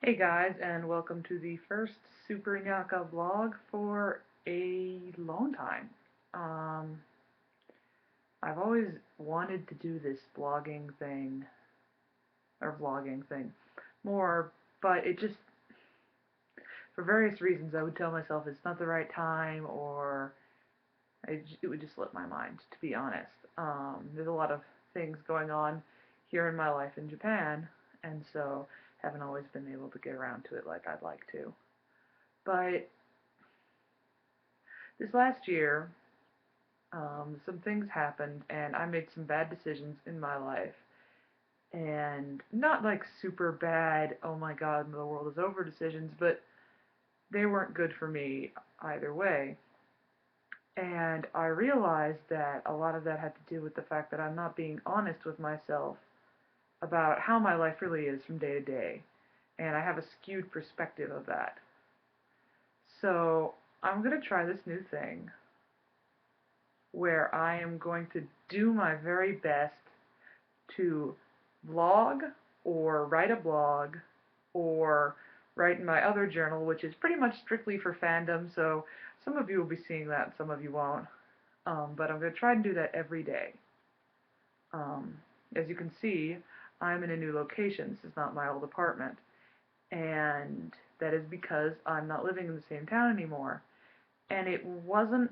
Hey guys, and welcome to the first Super Inaka vlog for a long time. Um, I've always wanted to do this blogging thing, or vlogging thing, more, but for various reasons, I would tell myself it's not the right time, or it would just slip my mind, to be honest. There's a lot of things going on here in my life in Japan, and so haven't always been able to get around to it like I'd like to. But this last year, some things happened, and I made some bad decisions in my life. And not like super bad, oh my god, the world is over decisions, but they weren't good for me either way. And I realized that a lot of that had to do with the fact that I'm not being honest with myself about how my life really is from day to day. And I have a skewed perspective of that. So I'm going to try this new thing where I am going to do my very best to vlog or write a blog or write in my other journal, which is pretty much strictly for fandom, so some of you will be seeing that, some of you won't. But I'm going to try and do that every day. Um, as you can see, I'm in a new location. This is not my old apartment. And that is because I'm not living in the same town anymore. And it wasn't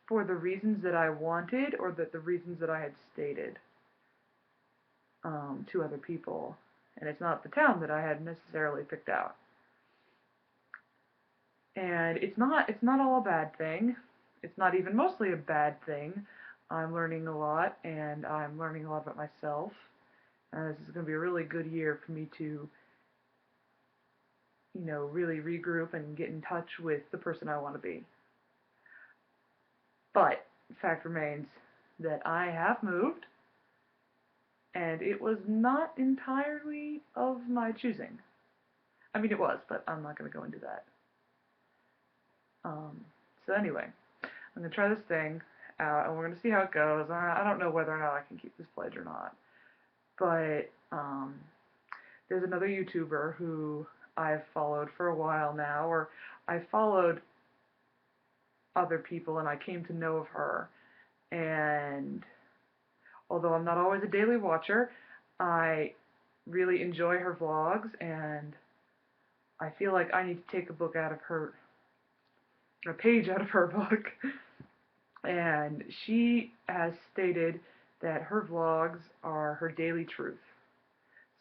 for the reasons that I wanted or the reasons that I had stated to other people. And it's not the town that I had necessarily picked out. And it's not all a bad thing. It's not even mostly a bad thing. I'm learning a lot, and I'm learning a lot about myself. And this is going to be a really good year for me to, really regroup and get in touch with the person I want to be. But the fact remains that I have moved, and it was not entirely of my choosing. I mean, it was, but I'm not going to go into that. Um, so anyway, I'm going to try this thing out, and we're going to see how it goes. I don't know whether or not I can keep this pledge or not, but there's another YouTuber who I've followed for a while now, or I followed other people and I came to know of her, and although I'm not always a daily watcher, I really enjoy her vlogs, and I feel like I need to take a page out of her book. And she has stated that her vlogs are her daily truth,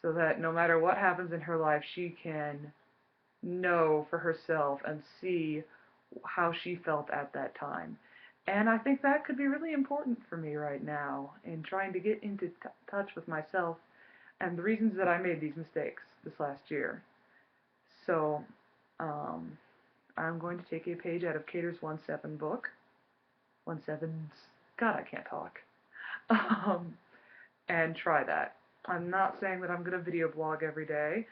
so that no matter what happens in her life, she can know for herself and see how she felt at that time. And I think that could be really important for me right now in trying to get into touch with myself and the reasons that I made these mistakes this last year. So, um, I'm going to take a page out of Cater's 1-7 book. 1-7's, God, I can't talk. Um, and try that. I'm not saying that I'm going to video blog every day.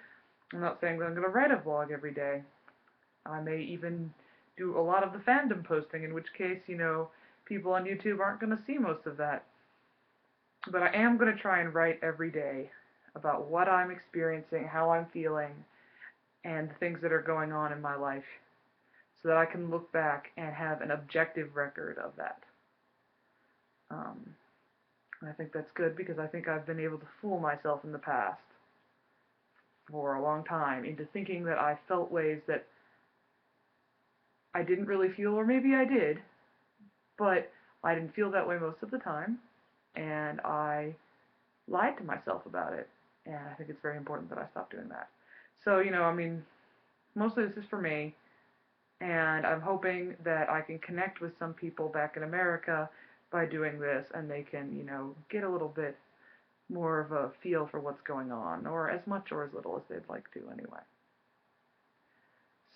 I'm not saying that I'm going to write a vlog every day. I may even do a lot of the fandom posting, in which case, people on YouTube aren't going to see most of that. But I am going to try and write every day about what I'm experiencing, how I'm feeling, and the things that are going on in my life, so that I can look back and have an objective record of that. Um, I think that's good because I think I've been able to fool myself in the past for a long time into thinking that I felt ways that I didn't really feel, or maybe I did, but I didn't feel that way most of the time, and I lied to myself about it, and I think it's very important that I stop doing that. So, I mean, mostly this is for me, and I'm hoping that I can connect with some people back in America by doing this, and they can, get a little bit more of a feel for what's going on, or as much or as little as they'd like to anyway.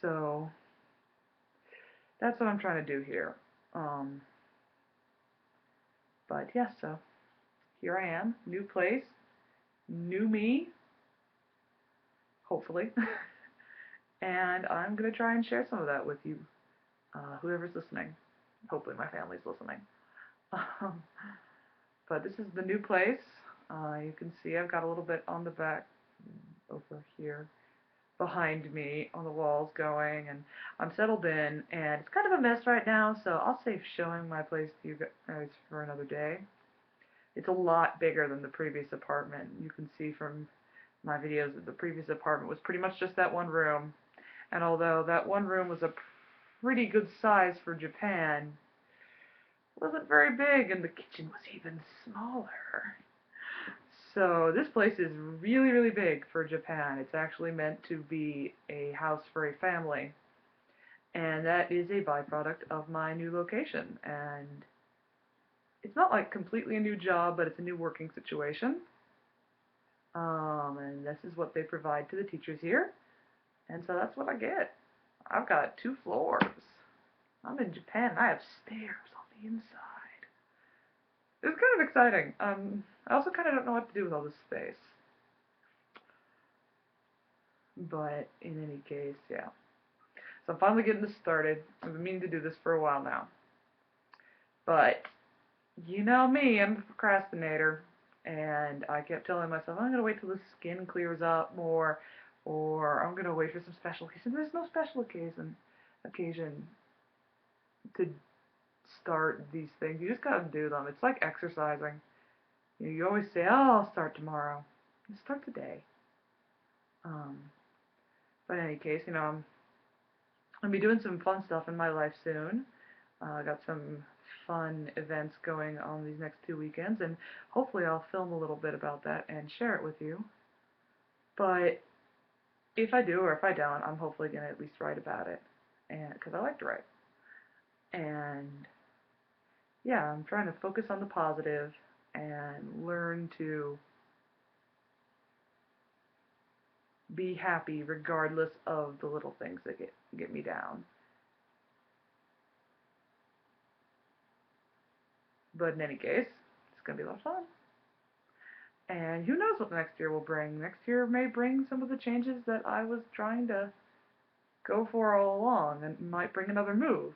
So that's what I'm trying to do here. Um, but yeah, so here I am, new place, new me, hopefully, and I'm going to try and share some of that with you, whoever's listening. Hopefully my family's listening. Um, but this is the new place. You can see I've got a little bit on the back over here. behind me on the walls going, and I'm settled in, and it's kind of a mess right now, so I'll save showing my place to you guys for another day. It's a lot bigger than the previous apartment. You can see from my videos that the previous apartment was pretty much just that one room, and although that one room was a pretty good size for Japan, it wasn't very big, and the kitchen was even smaller. So this place is really, really big for Japan. It's actually meant to be a house for a family, and that is a byproduct of my new location. And it's not like completely a new job, but it's a new working situation. And this is what they provide to the teachers here, and so that's what I get. I've got 2 floors. I'm in Japan, and I have stairs on the inside. It's kind of exciting. I also kind of don't know what to do with all this space. But in any case, yeah. So I'm finally getting this started. I've been meaning to do this for a while now. But you know me, I'm a procrastinator. And I kept telling myself, I'm going to wait till the skin clears up more, or I'm going to wait for some special occasion. There's no special occasion to start these things. You just got to do them. It's like exercising. You always say, oh, I'll start tomorrow. You start today. But in any case, I'm going to be doing some fun stuff in my life soon. I got some fun events going on these next 2 weekends, and hopefully I'll film a little bit about that and share it with you. But if I do or if I don't, I'm hopefully going to at least write about it, and because I like to write. And yeah, I'm trying to focus on the positive and learn to be happy regardless of the little things that get me down. But in any case, it's going to be a lot of fun. And who knows what next year will bring. Next year may bring some of the changes that I was trying to go for all along, and might bring another move.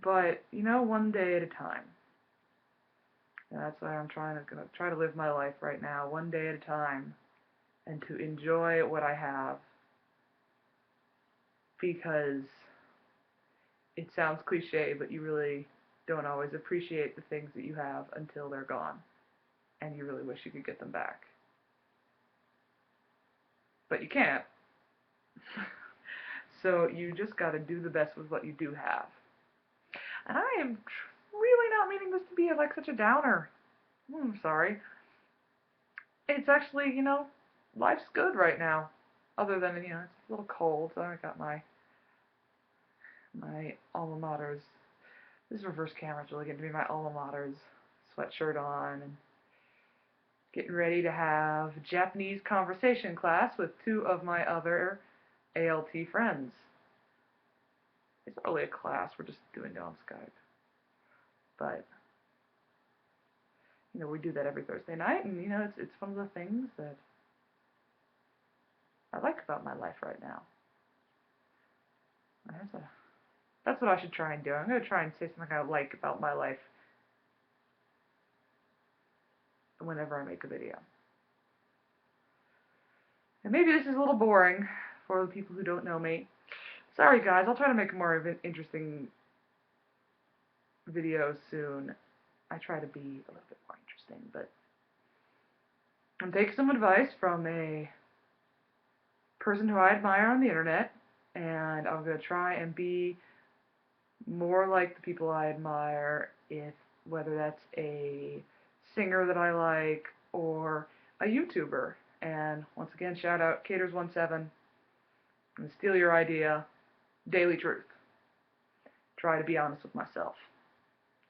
But, one day at a time. And that's why I'm gonna try to live my life right now, one day at a time, and to enjoy what I have. Because it sounds cliche, but you really don't always appreciate the things that you have until they're gone, and you really wish you could get them back. But you can't. So you just gotta do the best with what you do have. And I am really not meaning this to be like such a downer. I'm sorry. It's actually, life's good right now. Other than, it's a little cold, so I got my alma mater's. This reverse camera's really getting to be my alma mater's sweatshirt on, and getting ready to have Japanese conversation class with 2 of my other ALT friends. It's not really a class, we're just doing it on Skype. But, we do that every Thursday night, and, it's one of the things that I like about my life right now. That's what I should try and do. I'm going to try and say something I like about my life whenever I make a video. And maybe this is a little boring for the people who don't know me. Sorry guys, I'll try to make more interesting videos soon. I try to be a little bit more interesting, but I'm taking some advice from a person who I admire on the internet, and I'm going to try and be more like the people I admire, whether that's a singer that I like or a YouTuber. And once again, shout out Caters17 and Steal Your Idea, Daily Truth. Try to be honest with myself.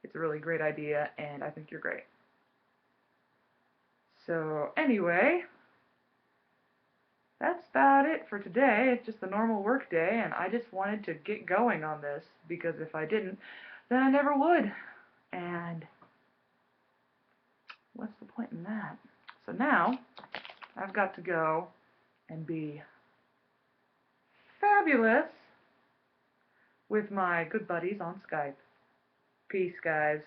It's a really great idea, and I think you're great. So anyway, that's about it for today. It's just a normal work day, and I just wanted to get going on this, because if I didn't, then I never would. And what's the point in that? So now, I've got to go and be fabulous with my good buddies on Skype. Peace, guys.